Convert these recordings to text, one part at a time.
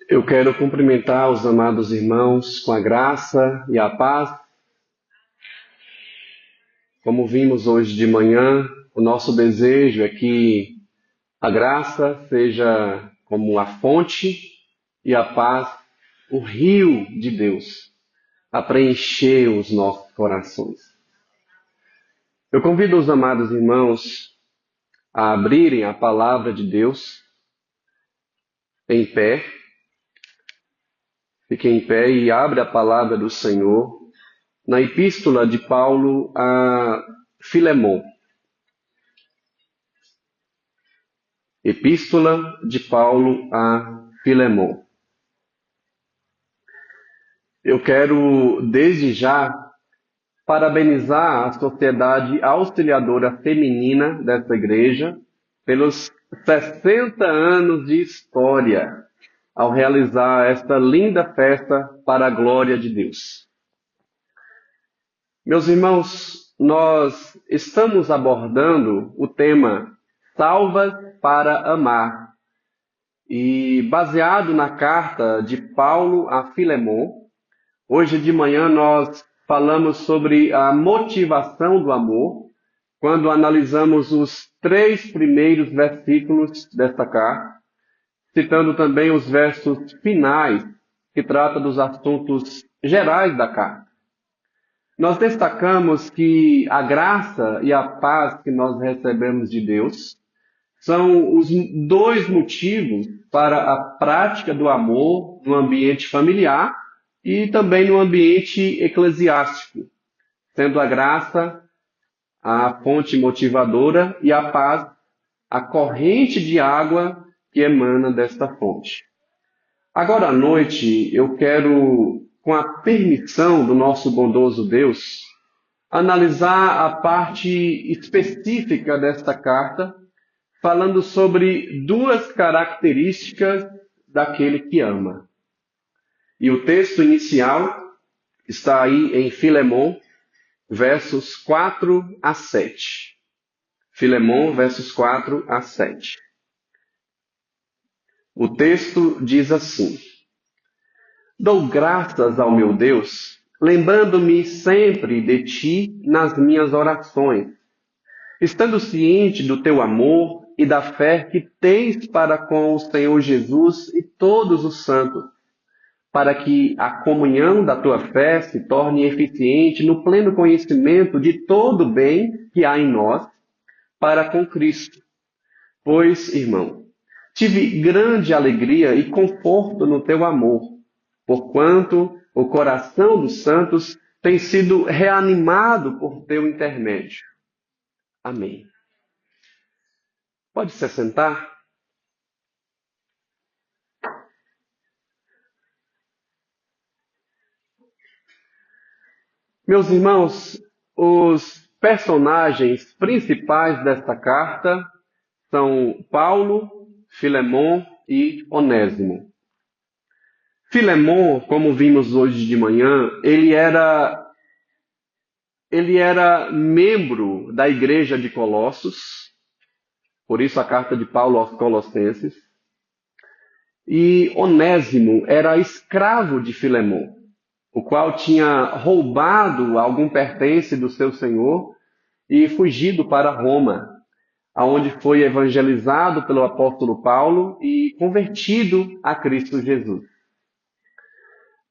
Eu quero cumprimentar os amados irmãos com a graça e a paz. Como vimos hoje de manhã, o nosso desejo é que a graça seja como a fonte e a paz, o rio de Deus, a preencher os nossos corações. Eu convido os amados irmãos a abrirem a palavra de Deus em pé. Fique em pé e abre a palavra do Senhor na epístola de Paulo a Filemon. Epístola de Paulo a Filemon. Eu quero, desde já, parabenizar a Sociedade Auxiliadora Feminina dessa igreja pelos 60 anos de história ao realizar esta linda festa para a glória de Deus. Meus irmãos, nós estamos abordando o tema Salvas para Amar. E baseado na carta de Paulo a Filemon, hoje de manhã nós falamos sobre a motivação do amor, quando analisamos os 3 primeiros versículos desta carta, citando também os versos finais, que tratam dos assuntos gerais da carta. Nós destacamos que a graça e a paz que nós recebemos de Deus são os 2 motivos para a prática do amor no ambiente familiar e também no ambiente eclesiástico, sendo a graça a fonte motivadora e a paz a corrente de água que emana desta fonte. Agora à noite eu quero, com a permissão do nosso bondoso Deus, analisar a parte específica desta carta, falando sobre 2 características daquele que ama. E o texto inicial está aí em Filemon, versos 4 a 7. Filemon, versos 4 a 7. O texto diz assim: Dou graças ao meu Deus, lembrando-me sempre de ti nas minhas orações, estando ciente do teu amor e da fé que tens para com o Senhor Jesus e todos os santos, para que a comunhão da tua fé se torne eficiente no pleno conhecimento de todo o bem que há em nós, para com Cristo. Pois, irmão, tive grande alegria e conforto no teu amor, porquanto o coração dos santos tem sido reanimado por teu intermédio. Amém. Pode se assentar? Meus irmãos, os personagens principais desta carta são Paulo, Filemon e Onésimo. Filemon, como vimos hoje de manhã, ele era membro da igreja de Colossos, por isso a carta de Paulo aos Colossenses. E Onésimo era escravo de Filemon, o qual tinha roubado algum pertence do seu senhor e fugido para Roma, aonde foi evangelizado pelo apóstolo Paulo e convertido a Cristo Jesus.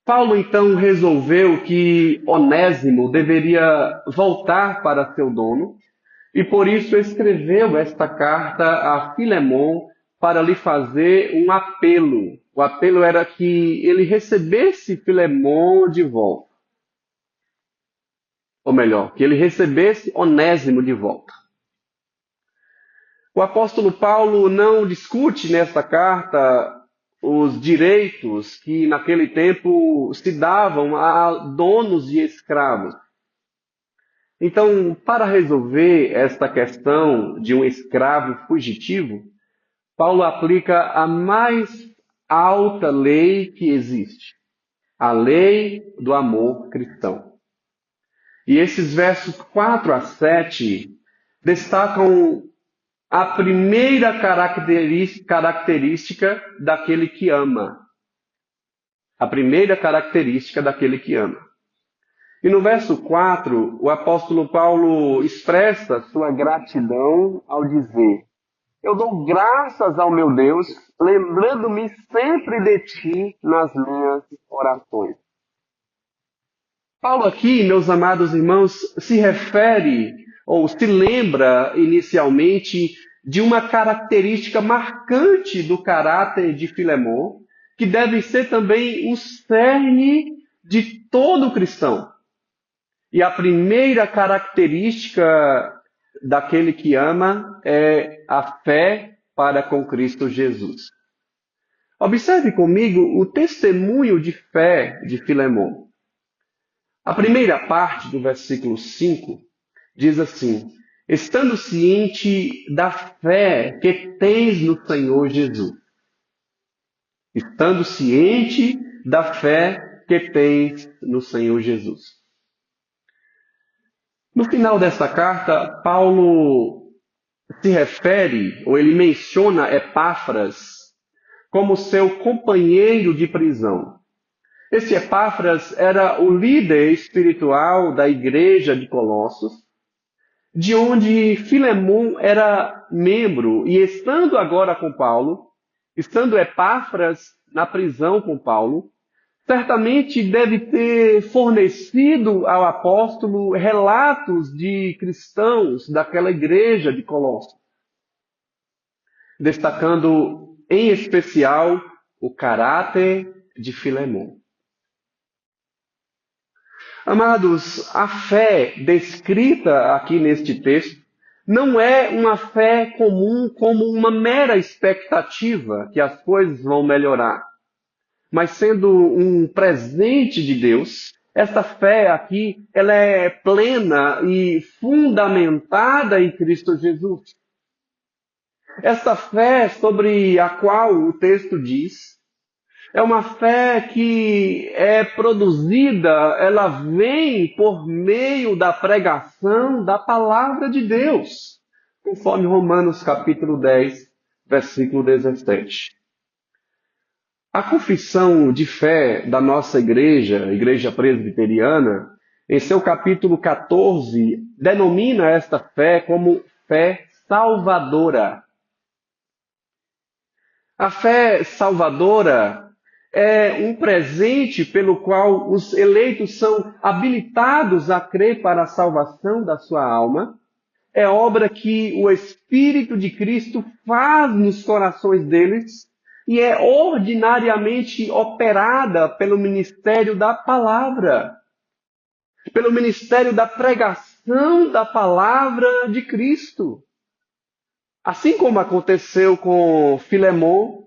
Paulo então resolveu que Onésimo deveria voltar para seu dono e por isso escreveu esta carta a Filemon para lhe fazer um apelo. O apelo era que ele recebesse Filemon de volta. Ou melhor, que ele recebesse Onésimo de volta. O apóstolo Paulo não discute nesta carta os direitos que naquele tempo se davam a donos de escravos. Então, para resolver esta questão de um escravo fugitivo, Paulo aplica a mais alta lei que existe, a lei do amor cristão. E esses versos 4 a 7 destacam a primeira característica daquele que ama, a primeira característica daquele que ama. E no verso 4, o apóstolo Paulo expressa sua gratidão ao dizer: eu dou graças ao meu Deus, lembrando-me sempre de ti nas minhas orações. Paulo aqui, meus amados irmãos, se refere ou se lembra inicialmente de uma característica marcante do caráter de Filemon, que deve ser também o cerne de todo cristão. E a primeira característica daquele que ama é a fé para com Cristo Jesus. Observe comigo o testemunho de fé de Filemon. A primeira parte do versículo 5 diz assim: estando ciente da fé que tens no Senhor Jesus. Estando ciente da fé que tens no Senhor Jesus. No final dessa carta, Paulo se refere, ou ele menciona Epáfras como seu companheiro de prisão. Esse Epáfras era o líder espiritual da igreja de Colossos, de onde Filemon era membro, e estando agora com Paulo, estando Epáfras na prisão com Paulo, certamente deve ter fornecido ao apóstolo relatos de cristãos daquela igreja de Colossos, destacando em especial o caráter de Filemon. Amados, a fé descrita aqui neste texto não é uma fé comum como uma mera expectativa que as coisas vão melhorar. Mas sendo um presente de Deus, essa fé aqui ela é plena e fundamentada em Cristo Jesus. Esta fé sobre a qual o texto diz, é uma fé que é produzida, ela vem por meio da pregação da palavra de Deus, conforme Romanos capítulo 10, versículo 17. A confissão de fé da nossa igreja, a Igreja Presbiteriana, em seu capítulo 14, denomina esta fé como fé salvadora. A fé salvadora é um presente pelo qual os eleitos são habilitados a crer para a salvação da sua alma. É obra que o Espírito de Cristo faz nos corações deles e é ordinariamente operada pelo ministério da palavra, pelo ministério da pregação da palavra de Cristo. Assim como aconteceu com Filemon,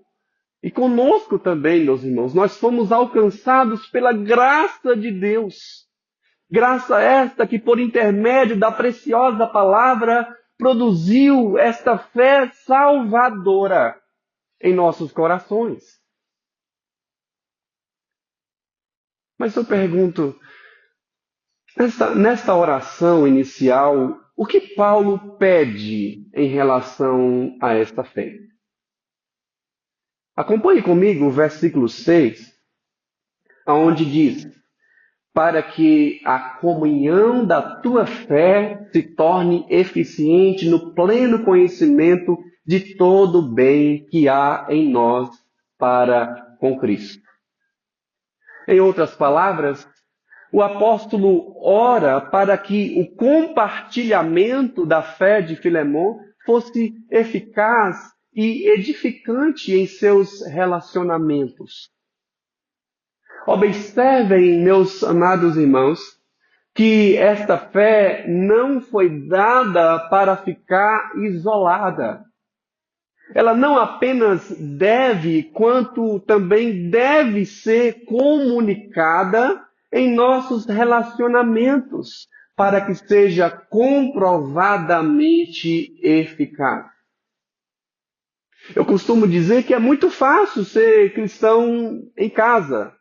e conosco também, meus irmãos, nós fomos alcançados pela graça de Deus. Graça esta que, por intermédio da preciosa palavra, produziu esta fé salvadora em nossos corações. Mas eu pergunto, nesta oração inicial, o que Paulo pede em relação a esta fé? Acompanhe comigo o versículo 6, onde diz: para que a comunhão da tua fé se torne eficiente no pleno conhecimento de todo o bem que há em nós para com Cristo. Em outras palavras, o apóstolo ora para que o compartilhamento da fé de Filemon fosse eficaz e edificante em seus relacionamentos. Observem, meus amados irmãos, que esta fé não foi dada para ficar isolada. Ela não apenas deve, quanto também deve ser comunicada em nossos relacionamentos, para que seja comprovadamente eficaz. Eu costumo dizer que é muito fácil ser cristão em casa.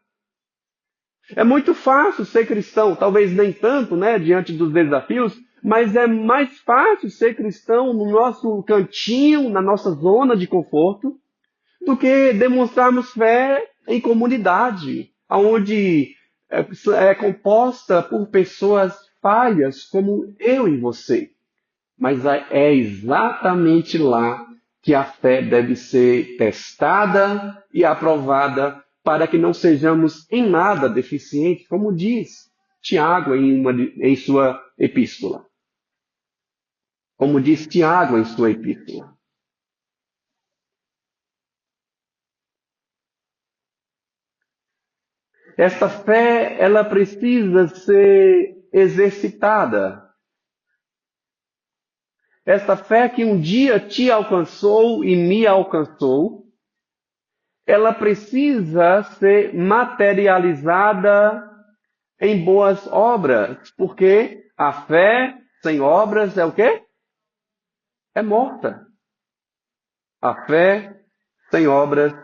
É muito fácil ser cristão, talvez nem tanto, né, diante dos desafios, mas é mais fácil ser cristão no nosso cantinho, na nossa zona de conforto, do que demonstrarmos fé em comunidade, onde é composta por pessoas falhas como eu e você. Mas é exatamente lá que a fé deve ser testada e aprovada para que não sejamos em nada deficientes, como diz Tiago em sua epístola. Como diz Tiago em sua epístola. Esta fé, ela precisa ser exercitada. Esta fé que um dia te alcançou e me alcançou, ela precisa ser materializada em boas obras, porque a fé sem obras é o quê? É morta. A fé sem obras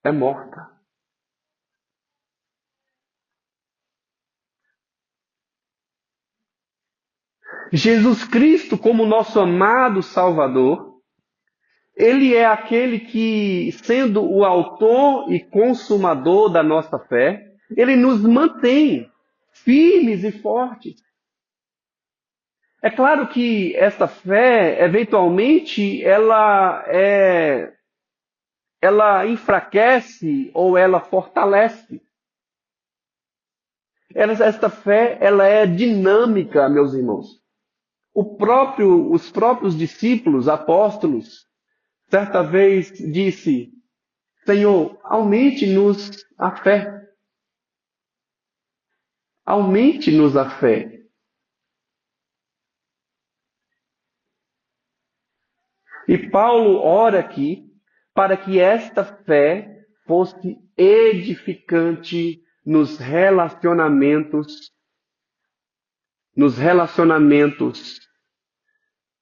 é morta. Jesus Cristo, como nosso amado Salvador, ele é aquele que, sendo o autor e consumador da nossa fé, ele nos mantém firmes e fortes. É claro que esta fé, eventualmente, ela enfraquece ou ela fortalece. Esta fé, ela é dinâmica, meus irmãos. Os próprios discípulos, apóstolos, certa vez disse: Senhor, aumente-nos a fé. Aumente-nos a fé. E Paulo ora aqui para que esta fé fosse edificante nos relacionamentos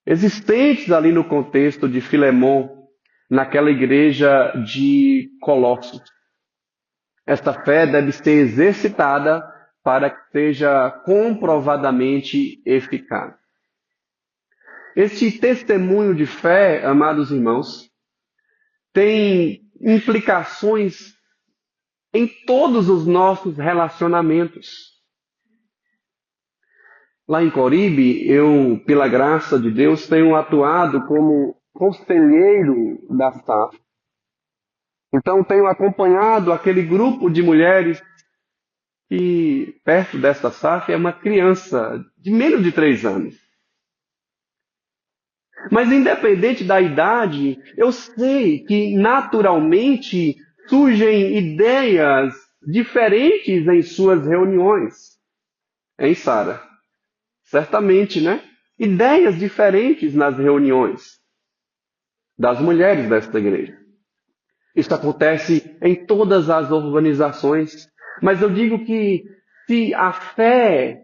existentes ali no contexto de Filemon, naquela igreja de Colossos. Esta fé deve ser exercitada para que seja comprovadamente eficaz. Este testemunho de fé, amados irmãos, tem implicações em todos os nossos relacionamentos. Lá em Coribe, eu, pela graça de Deus, tenho atuado como conselheiro da SAF. Então, tenho acompanhado aquele grupo de mulheres que, perto desta SAF, é uma criança de menos de 3 anos. Mas, independente da idade, eu sei que, naturalmente, surgem ideias diferentes em suas reuniões. Hein, Sara? Certamente, né? Ideias diferentes nas reuniões das mulheres desta igreja. Isso acontece em todas as organizações. Mas eu digo que se a fé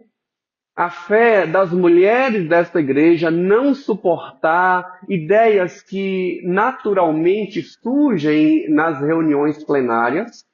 das mulheres desta igreja não suportar ideias que naturalmente surgem nas reuniões plenárias,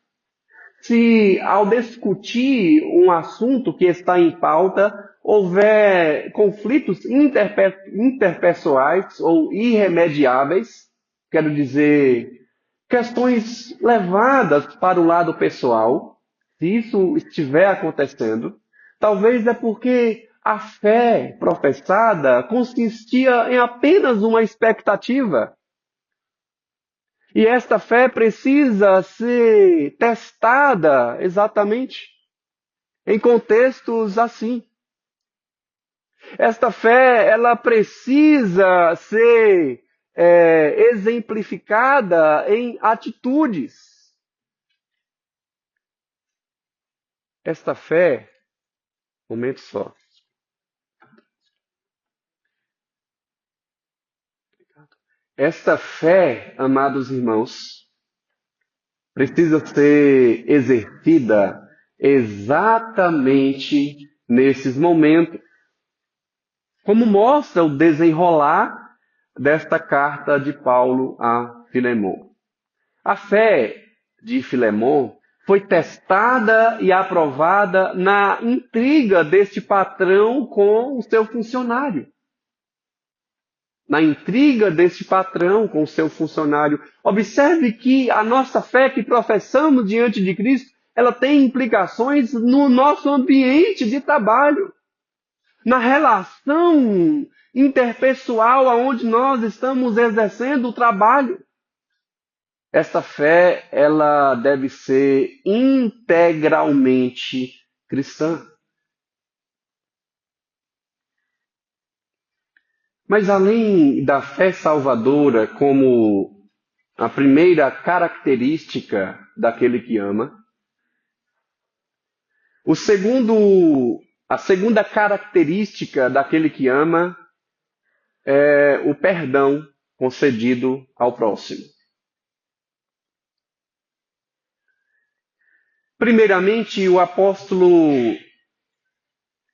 se ao discutir um assunto que está em pauta, houver conflitos interpessoais ou irremediáveis, quero dizer, questões levadas para o lado pessoal, se isso estiver acontecendo, talvez é porque a fé professada consistia em apenas uma expectativa. E esta fé precisa ser testada exatamente em contextos assim. Esta fé, ela precisa ser exemplificada em atitudes. Esta fé, momento só. Esta fé, amados irmãos, precisa ser exercida exatamente nesses momentos. Como mostra o desenrolar desta carta de Paulo a Filemon. A fé de Filemon foi testada e aprovada na intriga deste patrão com o seu funcionário. Na intriga deste patrão com o seu funcionário. Observe que a nossa fé que professamos diante de Cristo, ela tem implicações no nosso ambiente de trabalho, na relação interpessoal aonde nós estamos exercendo o trabalho. Esta fé, ela deve ser integralmente cristã. Mas além da fé salvadora como a primeira característica daquele que ama, a segunda característica daquele que ama é o perdão concedido ao próximo. Primeiramente, o apóstolo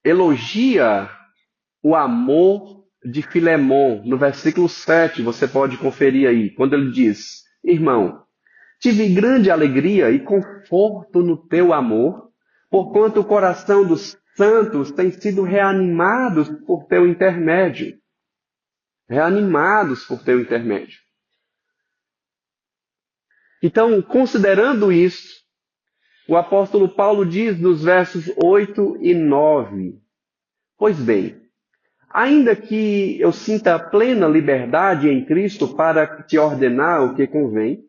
elogia o amor de Filemon, no versículo 7, você pode conferir aí, quando ele diz: Irmão, tive grande alegria e conforto no teu amor, porquanto o coração dos santos tem sido reanimados por teu intermédio. Reanimados por teu intermédio. Então, considerando isso, o apóstolo Paulo diz nos versos 8 e 9: Pois bem, ainda que eu sinta plena liberdade em Cristo para te ordenar o que convém,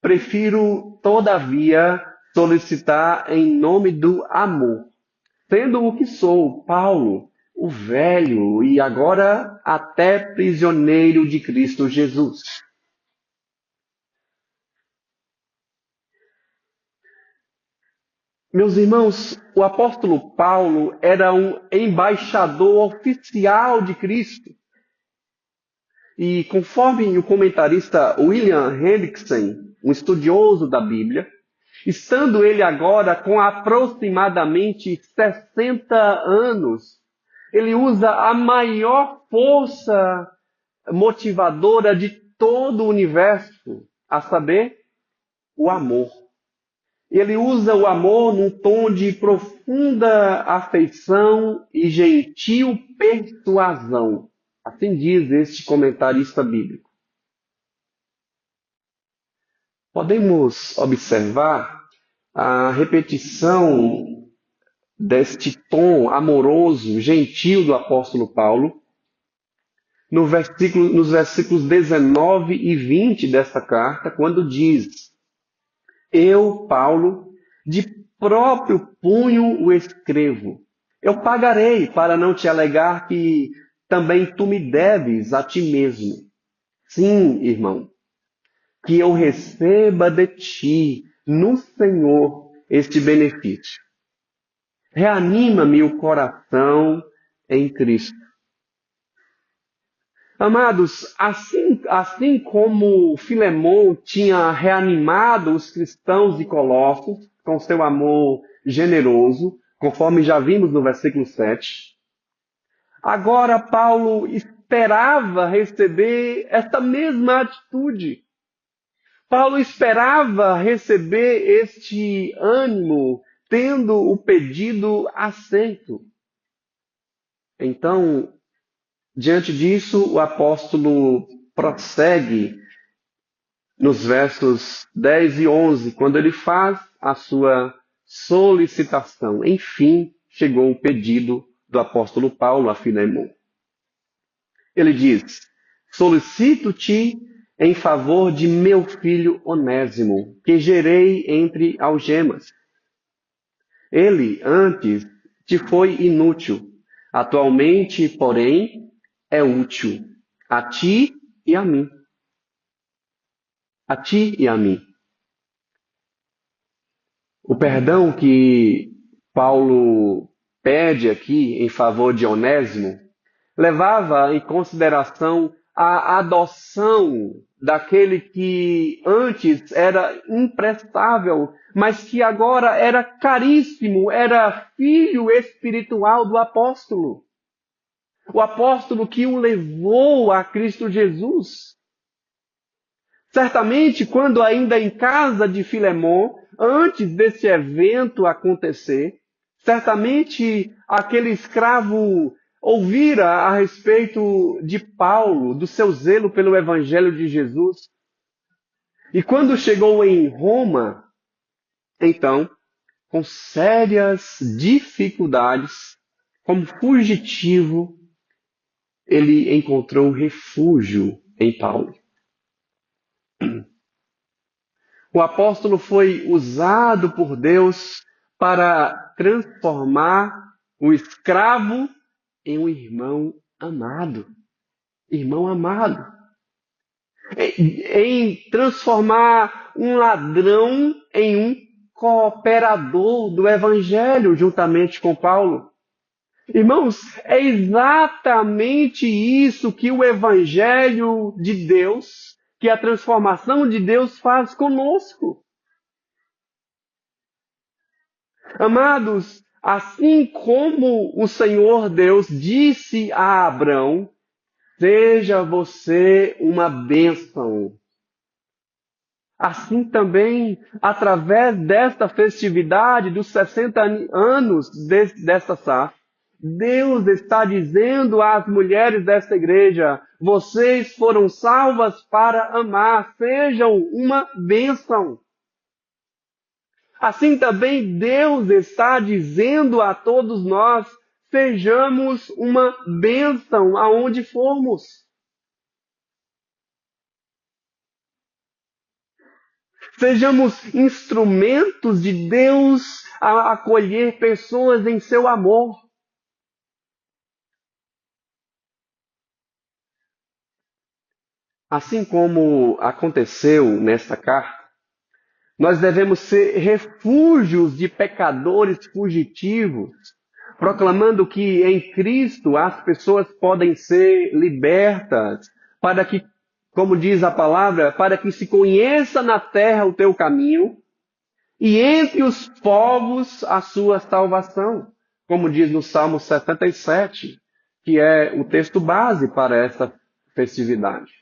prefiro, todavia, solicitar em nome do amor, sendo o que sou, Paulo, o velho e agora até prisioneiro de Cristo Jesus. Meus irmãos, o apóstolo Paulo era um embaixador oficial de Cristo. E conforme o comentarista William Hendrickson, um estudioso da Bíblia, estando ele agora com aproximadamente 60 anos, ele usa a maior força motivadora de todo o universo, a saber, o amor. Ele usa o amor num tom de profunda afeição e gentil persuasão. Assim diz este comentarista bíblico. Podemos observar a repetição deste tom amoroso, gentil do apóstolo Paulo nos versículos 19 e 20 desta carta, quando diz: Eu, Paulo, de próprio punho o escrevo. Eu pagarei para não te alegar que também tu me deves a ti mesmo. Sim, irmão, que eu receba de ti, no Senhor, este benefício. Reanima-me o coração em Cristo. Amados, assim como Filemon tinha reanimado os cristãos de Colossos com seu amor generoso, conforme já vimos no versículo 7, agora Paulo esperava receber esta mesma atitude. Paulo esperava receber este ânimo, tendo o pedido aceito. Então, diante disso, o apóstolo prossegue nos versos 10 e 11, quando ele faz a sua solicitação. Enfim, chegou o pedido do apóstolo Paulo a Filemon. Ele diz: Solicito-te em favor de meu filho Onésimo, que gerei entre algemas. Ele antes te foi inútil, atualmente, porém, é útil a ti e a mim. A ti e a mim. O perdão que Paulo pede aqui em favor de Onésimo levava em consideração a adoção daquele que antes era imprestável, mas que agora era caríssimo, era filho espiritual do apóstolo. O apóstolo que o levou a Cristo Jesus. Certamente, quando ainda em casa de Filemon, antes desse evento acontecer, certamente aquele escravo ouvira a respeito de Paulo, do seu zelo pelo Evangelho de Jesus. E quando chegou em Roma, então, com sérias dificuldades, como fugitivo, ele encontrou refúgio em Paulo. O apóstolo foi usado por Deus para transformar o escravo em um irmão amado. Irmão amado. Em transformar um ladrão em um cooperador do evangelho, juntamente com Paulo. Irmãos, é exatamente isso que o evangelho de Deus, que a transformação de Deus faz conosco. Amados, assim como o Senhor Deus disse a Abrão, seja você uma bênção. Assim também, através desta festividade dos 60 anos desta SAF, Deus está dizendo às mulheres desta igreja, vocês foram salvas para amar, sejam uma bênção. Assim também Deus está dizendo a todos nós, sejamos uma bênção aonde formos. Sejamos instrumentos de Deus a acolher pessoas em seu amor. Assim como aconteceu nesta carta, nós devemos ser refúgios de pecadores fugitivos, proclamando que em Cristo as pessoas podem ser libertas, para que, como diz a palavra, para que se conheça na terra o teu caminho e entre os povos a sua salvação, como diz no Salmo 77, que é o texto base para essa festividade.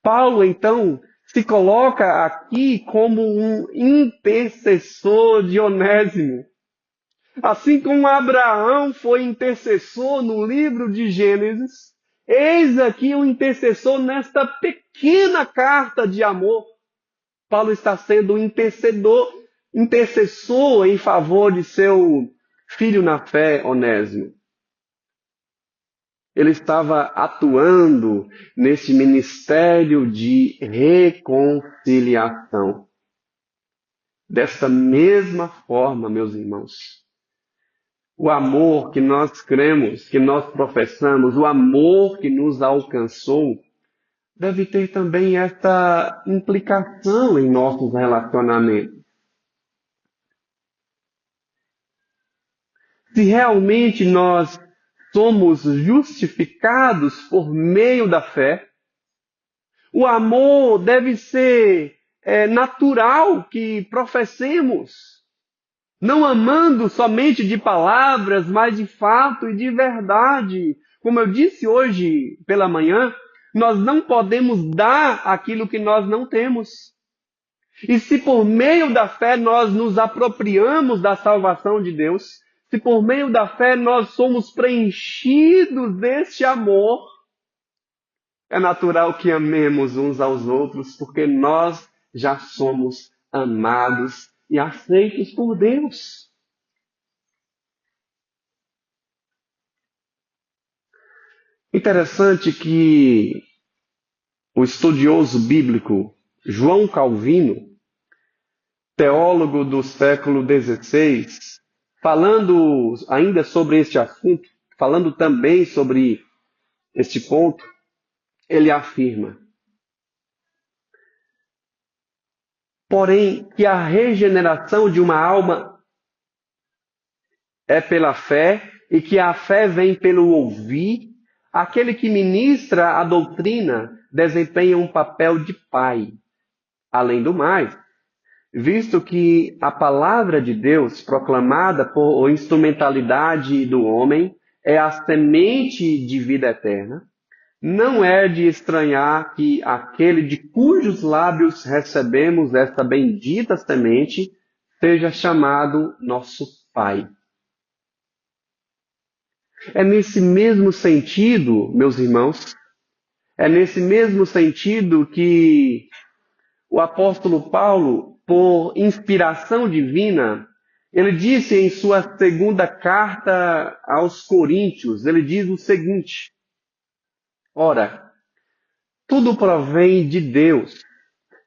Paulo, então, se coloca aqui como um intercessor de Onésimo. Assim como Abraão foi intercessor no livro de Gênesis, eis aqui um intercessor nesta pequena carta de amor. Paulo está sendo um intercessor em favor de seu filho na fé, Onésimo. Ele estava atuando nesse ministério de reconciliação. Desta mesma forma, meus irmãos, o amor que nós cremos, que nós professamos, o amor que nos alcançou, deve ter também esta implicação em nossos relacionamentos. Se realmente nós somos justificados por meio da fé, o amor deve ser natural que professemos, não amando somente de palavras, mas de fato e de verdade. Como eu disse hoje pela manhã, nós não podemos dar aquilo que nós não temos. E se por meio da fé nós nos apropriamos da salvação de Deus, se por meio da fé nós somos preenchidos deste amor, é natural que amemos uns aos outros, porque nós já somos amados e aceitos por Deus. Interessante que o estudioso bíblico João Calvino, teólogo do século XVI, falando ainda sobre este assunto, falando também sobre este ponto, ele afirma: porém, que a regeneração de uma alma é pela fé, e que a fé vem pelo ouvir, aquele que ministra a doutrina desempenha um papel de pai. Além do mais, visto que a palavra de Deus, proclamada por instrumentalidade do homem, é a semente de vida eterna, não é de estranhar que aquele de cujos lábios recebemos esta bendita semente seja chamado nosso Pai. É nesse mesmo sentido, meus irmãos, é nesse mesmo sentido que o apóstolo Paulo por inspiração divina, ele disse em sua segunda carta aos Coríntios, ele diz o seguinte: ora, tudo provém de Deus,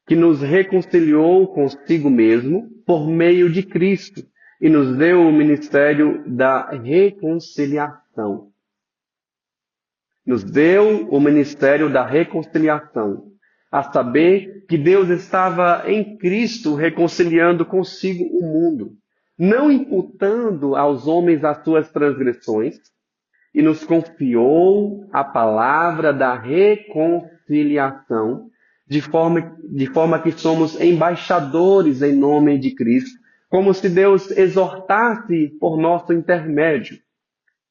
que nos reconciliou consigo mesmo por meio de Cristo e nos deu o ministério da reconciliação. Nos deu o ministério da reconciliação, a saber que Deus estava em Cristo reconciliando consigo o mundo, não imputando aos homens as suas transgressões, e nos confiou a palavra da reconciliação, de forma que somos embaixadores em nome de Cristo, como se Deus exortasse por nosso intermédio.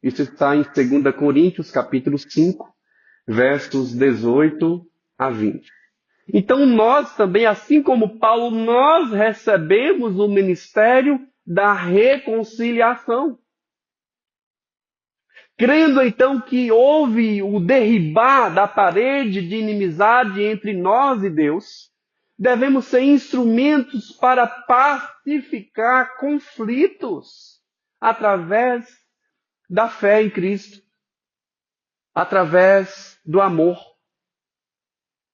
Isso está em 2 Coríntios, capítulo 5, versos 18 a 20. Então nós também, assim como Paulo, nós recebemos o ministério da reconciliação. Crendo então que houve o derribar da parede de inimizade entre nós e Deus, devemos ser instrumentos para pacificar conflitos através da fé em Cristo, através do amor.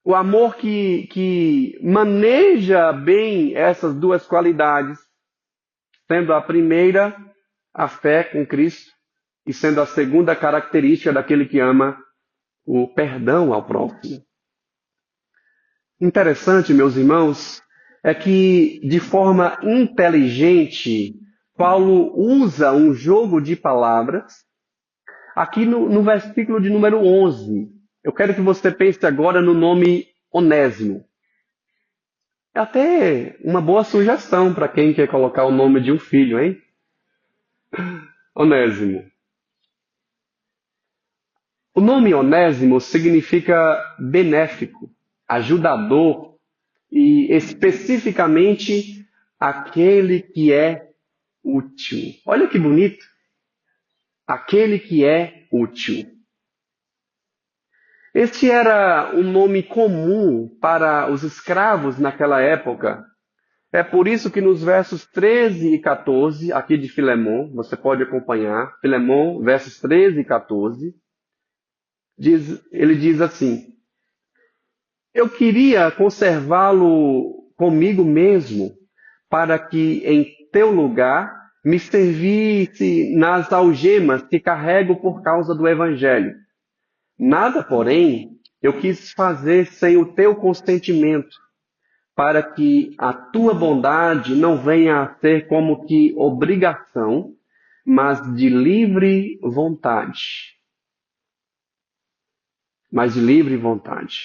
O amor que maneja bem essas duas qualidades, sendo a primeira a fé com Cristo, e sendo a segunda característica daquele que ama o perdão ao próximo. Interessante, meus irmãos, é que de forma inteligente, Paulo usa um jogo de palavras aqui no versículo de número 11. Eu quero que você pense agora no nome Onésimo. É até uma boa sugestão para quem quer colocar o nome de um filho, hein? Onésimo. O nome Onésimo significa benéfico, ajudador e especificamente aquele que é útil. Olha que bonito! Aquele que é útil. Este era um nome comum para os escravos naquela época. É por isso que nos versos 13 e 14, aqui de Filemão, você pode acompanhar, Filemão, versos 13 e 14, ele diz assim: eu queria conservá-lo comigo mesmo, para que em teu lugar me servisse nas algemas que carrego por causa do Evangelho. Nada, porém, eu quis fazer sem o teu consentimento, para que a tua bondade não venha a ser como que obrigação, mas de livre vontade. Mas de livre vontade.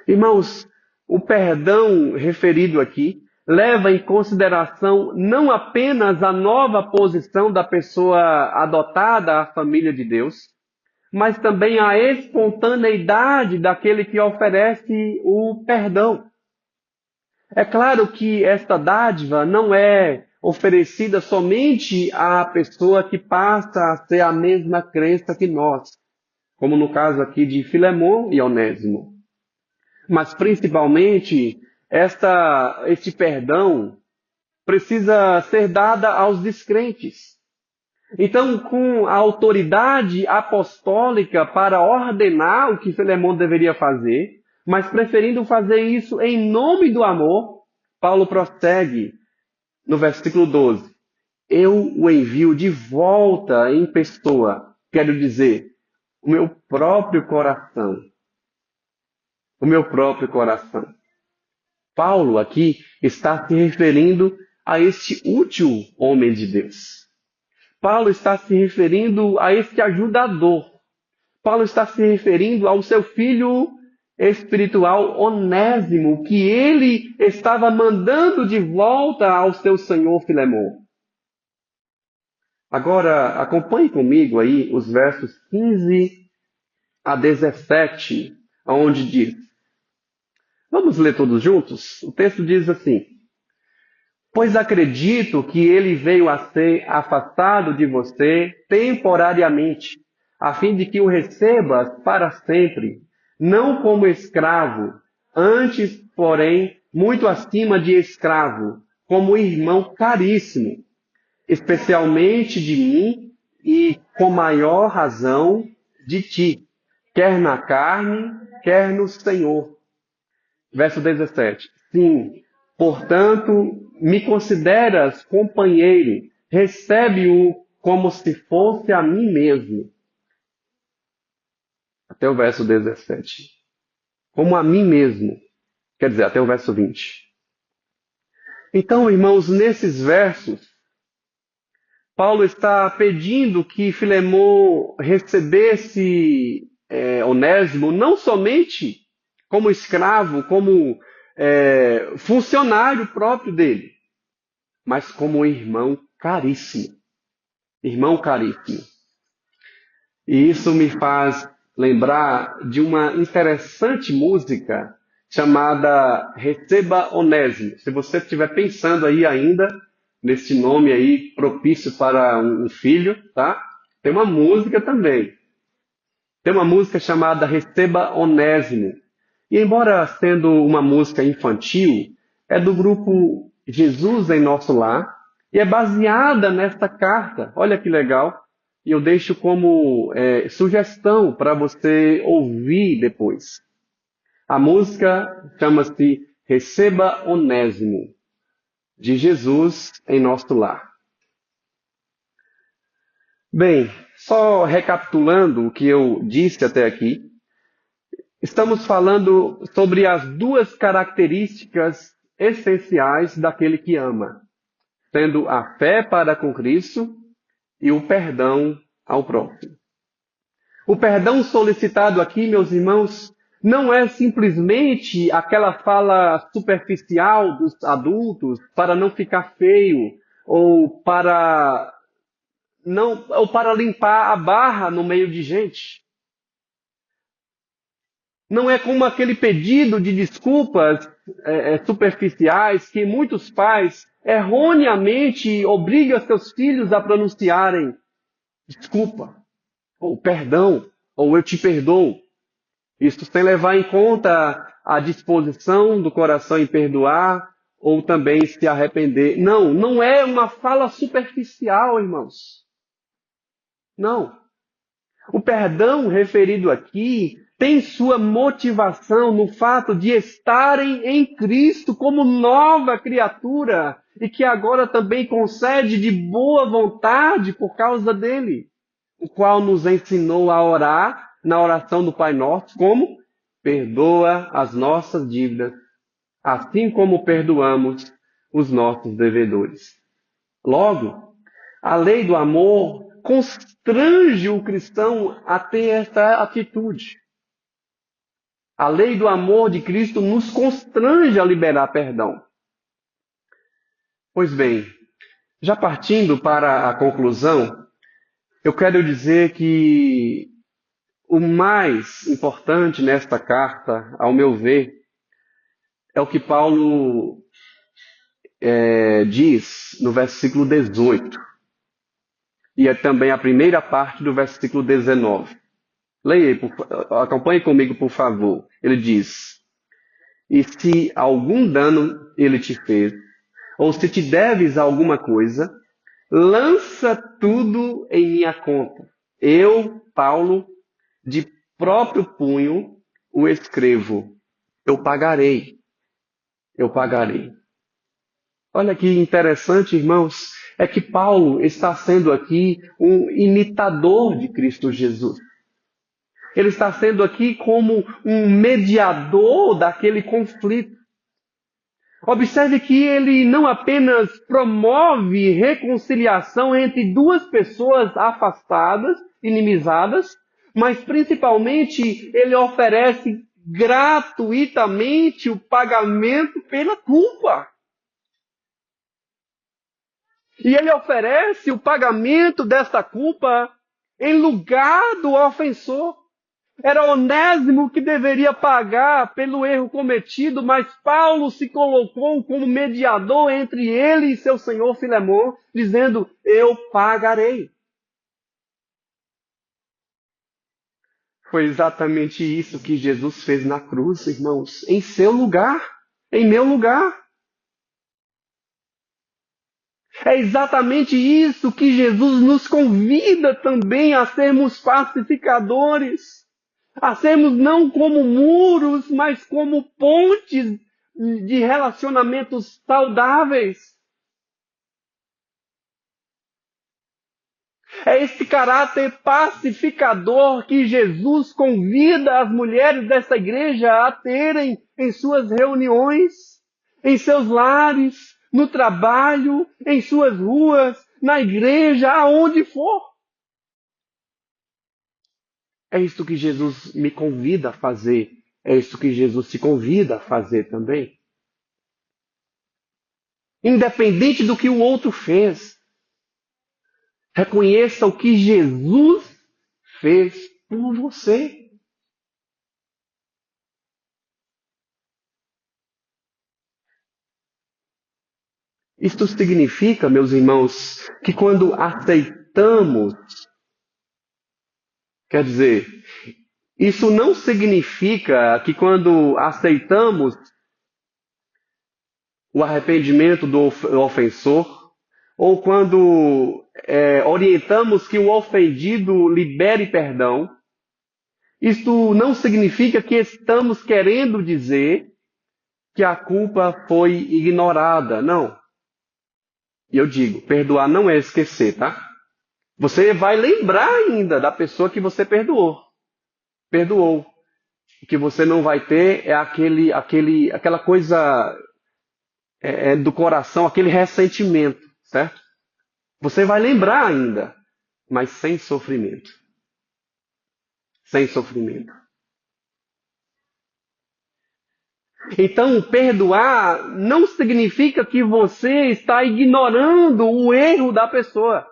Irmãos, o perdão referido aqui leva em consideração não apenas a nova posição da pessoa adotada à família de Deus, mas também a espontaneidade daquele que oferece o perdão. É claro que esta dádiva não é oferecida somente à pessoa que passa a ter a mesma crença que nós, como no caso aqui de Filemão e Onésimo. Mas principalmente, este perdão precisa ser dado aos descrentes. Então, com a autoridade apostólica para ordenar o que Filemão deveria fazer, mas preferindo fazer isso em nome do amor, Paulo prossegue no versículo 12. Eu o envio de volta em pessoa, quero dizer, o meu próprio coração. O meu próprio coração. Paulo aqui está se referindo a este útil homem de Deus. Paulo está se referindo a este ajudador. Paulo está se referindo ao seu filho espiritual Onésimo, que ele estava mandando de volta ao seu senhor Filemão. Agora, acompanhe comigo aí os versos 15 a 17, onde diz. Vamos ler todos juntos? O texto diz assim: pois acredito que ele veio a ser afastado de você temporariamente, a fim de que o recebas para sempre, não como escravo, antes, porém, muito acima de escravo, como irmão caríssimo, especialmente de mim e com maior razão de ti, quer na carne, quer no Senhor. Verso 17. Sim, portanto, me consideras companheiro, recebe-o como se fosse a mim mesmo. Até o verso 17. Como a mim mesmo. Quer dizer, até o verso 20. Então, irmãos, nesses versos, Paulo está pedindo que Filemon recebesse Onésimo não somente como escravo, como funcionário próprio dele, mas como irmão caríssimo. Irmão caríssimo. E isso me faz lembrar de uma interessante música chamada Receba Onésimo. Se você estiver pensando aí ainda nesse nome aí propício para um filho, tá? Tem uma música também. Tem uma música chamada Receba Onésimo. E embora sendo uma música infantil, é do grupo Jesus em Nosso Lar e é baseada nesta carta. Olha que legal. E eu deixo como sugestão para você ouvir depois. A música chama-se Receba Onésimo, de Jesus em Nosso Lar. Bem, só recapitulando o que eu disse até aqui, estamos falando sobre as duas características essenciais daquele que ama, sendo a fé para com Cristo e o perdão ao próximo. O perdão solicitado aqui, meus irmãos, não é simplesmente aquela fala superficial dos adultos para não ficar feio ou para limpar a barra no meio de gente. Não é como aquele pedido de desculpas superficiais que muitos pais erroneamente obrigam seus filhos a pronunciarem desculpa, ou perdão, ou eu te perdoo. Isso sem levar em conta a disposição do coração em perdoar ou também se arrepender. Não, não é uma fala superficial, irmãos. Não. O perdão referido aqui tem sua motivação no fato de estarem em Cristo como nova criatura e que agora também concede de boa vontade por causa dele, o qual nos ensinou a orar na oração do Pai Nosso, como perdoa as nossas dívidas, assim como perdoamos os nossos devedores. Logo, a lei do amor constrange o cristão a ter esta atitude. A lei do amor de Cristo nos constrange a liberar perdão. Pois bem, já partindo para a conclusão, eu quero dizer que o mais importante nesta carta, ao meu ver, é o que Paulo diz no versículo 18. E é também a primeira parte do versículo 19. Leia aí, acompanhe comigo, por favor. Ele diz: e se algum dano ele te fez, ou se te deves alguma coisa, lança tudo em minha conta. Eu, Paulo, de próprio punho, o escrevo. Eu pagarei. Eu pagarei. Olha que interessante, irmãos, é que Paulo está sendo aqui um imitador de Cristo Jesus. Ele está sendo aqui como um mediador daquele conflito. Observe que ele não apenas promove reconciliação entre duas pessoas afastadas, inimizadas, mas principalmente ele oferece gratuitamente o pagamento pela culpa. E ele oferece o pagamento dessa culpa em lugar do ofensor. Era Onésimo que deveria pagar pelo erro cometido, mas Paulo se colocou como mediador entre ele e seu senhor Filemon, dizendo: eu pagarei. Foi exatamente isso que Jesus fez na cruz, irmãos, em seu lugar. em meu lugar. É exatamente isso que Jesus nos convida também a sermos pacificadores, a sermos não como muros, mas como pontes de relacionamentos saudáveis. É esse caráter pacificador que Jesus convida as mulheres dessa igreja a terem em suas reuniões, em seus lares, no trabalho, em suas ruas, na igreja, aonde for. É isso que Jesus me convida a fazer. É isso que Jesus te convida a fazer também. Independente do que o outro fez, reconheça o que Jesus fez por você. Isto significa, meus irmãos, que quando aceitamos, quer dizer, isso não significa que quando aceitamos o arrependimento do ofensor, ou quando orientamos que o ofendido libere perdão, isto não significa que estamos querendo dizer que a culpa foi ignorada. Não. E eu digo, perdoar não é esquecer, tá? Você vai lembrar ainda da pessoa que você perdoou. O que você não vai ter é aquela coisa do coração, aquele ressentimento, certo? Você vai lembrar ainda, mas sem sofrimento. Sem sofrimento. Então, perdoar não significa que você está ignorando o erro da pessoa.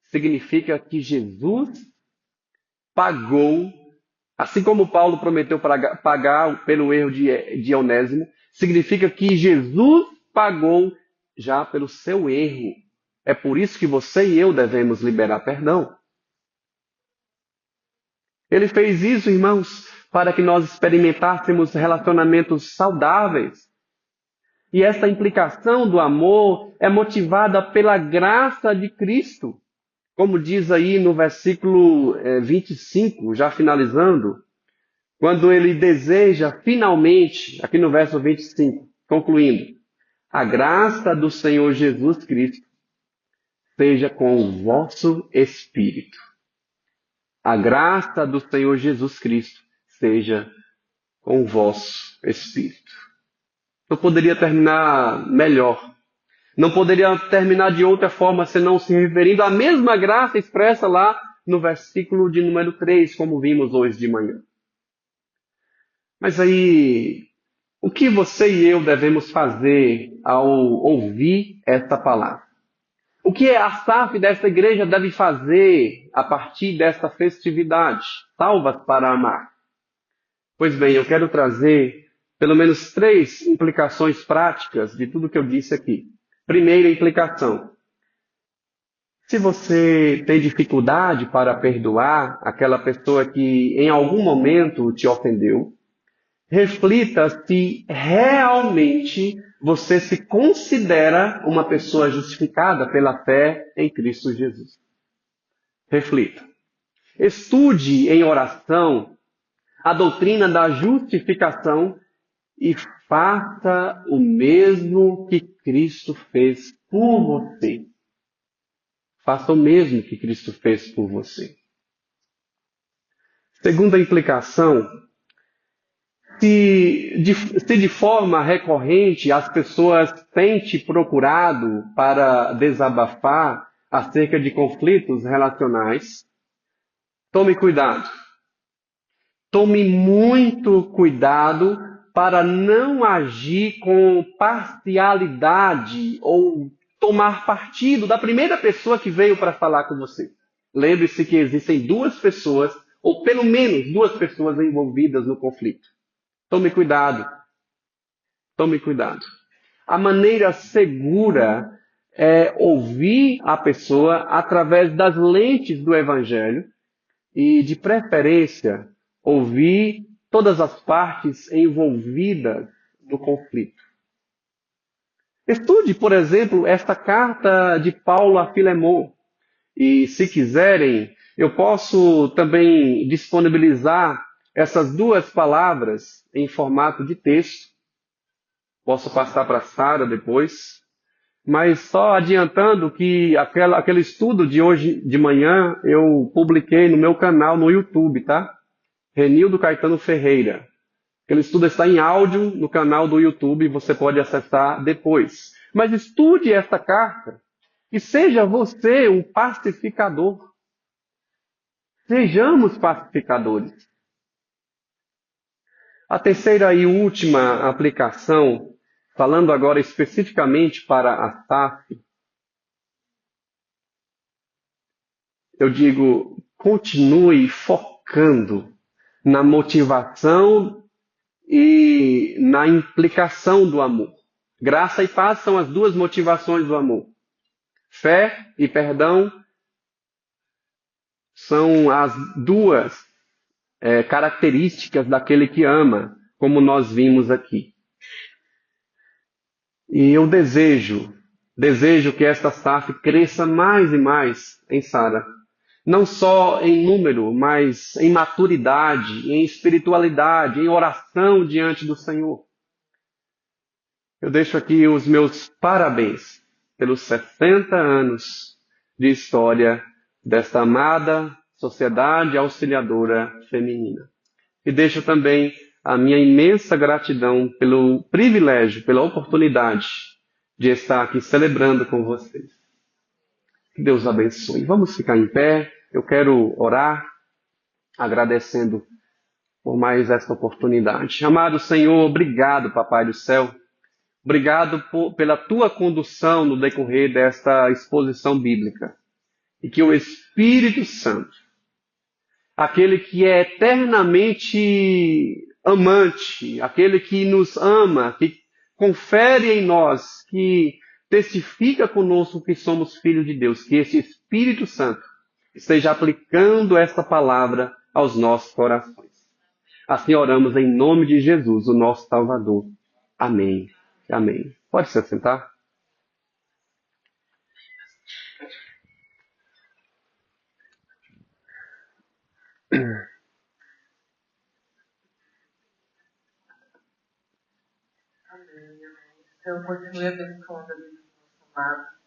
Significa que Jesus pagou, assim como Paulo prometeu pagar pelo erro de Onésimo, significa que Jesus pagou já pelo seu erro. É por isso que você e eu devemos liberar perdão. Ele fez isso, irmãos, para que nós experimentássemos relacionamentos saudáveis. E essa implicação do amor é motivada pela graça de Cristo. Como diz aí no versículo 25, já finalizando, quando ele deseja finalmente, aqui no verso 25, concluindo, a graça do Senhor Jesus Cristo seja com o vosso espírito. A graça do Senhor Jesus Cristo seja com o vosso espírito. Não poderia terminar melhor. Não poderia terminar de outra forma senão se referindo à mesma graça expressa lá no versículo de número 3, como vimos hoje de manhã. Mas aí, o que você e eu devemos fazer ao ouvir esta palavra? O que a SAF desta igreja deve fazer a partir desta festividade? Salvas para amar. Pois bem, eu quero trazer pelo menos 3 implicações práticas de tudo que eu disse aqui. Primeira implicação. Se você tem dificuldade para perdoar aquela pessoa que em algum momento te ofendeu, reflita se realmente você se considera uma pessoa justificada pela fé em Cristo Jesus. Reflita. Estude em oração a doutrina da justificação e faça o mesmo que Cristo fez por você. Faça o mesmo que Cristo fez por você. Segunda implicação, se de forma recorrente as pessoas têm te procurado para desabafar acerca de conflitos relacionais, tome cuidado. Tome muito cuidado para não agir com parcialidade ou tomar partido da primeira pessoa que veio para falar com você. Lembre-se que existem 2 pessoas, ou pelo menos 2 pessoas envolvidas no conflito. Tome cuidado. Tome cuidado. A maneira segura é ouvir a pessoa através das lentes do Evangelho e, de preferência, ouvir todas as partes envolvidas no conflito. Estude, por exemplo, esta carta de Paulo a Filemon. E se quiserem, eu posso também disponibilizar essas duas palavras em formato de texto. Posso passar para a Sara depois. Mas só adiantando que aquele estudo de hoje de manhã eu publiquei no meu canal no YouTube, tá? Renildo Caetano Ferreira. Aquele estudo está em áudio no canal do YouTube, você pode acessar depois. Mas estude esta carta e seja você um pacificador. Sejamos pacificadores. A terceira e última aplicação, falando agora especificamente para a SAF, eu digo, continue focando na motivação e na implicação do amor. Graça e paz são as duas motivações do amor. Fé e perdão são as duas características daquele que ama, como nós vimos aqui. E eu desejo que esta SAF cresça mais e mais em Sara. Não só em número, mas em maturidade, em espiritualidade, em oração diante do Senhor. Eu deixo aqui os meus parabéns pelos 60 anos de história desta amada Sociedade Auxiliadora Feminina. E deixo também a minha imensa gratidão pelo privilégio, pela oportunidade de estar aqui celebrando com vocês. Que Deus abençoe. Vamos ficar em pé. Eu quero orar agradecendo por mais esta oportunidade. Amado Senhor, obrigado, Papai do Céu. Obrigado pela tua condução no decorrer desta exposição bíblica. E que o Espírito Santo, aquele que é eternamente amante, aquele que nos ama, que confere em nós, que testifica conosco que somos filhos de Deus, que esse Espírito Santo esteja aplicando esta palavra aos nossos corações. Assim oramos em nome de Jesus, o nosso Salvador. Amém. Amém. Pode se assentar? Amém. Então, continue abençoando a vida do nosso amado.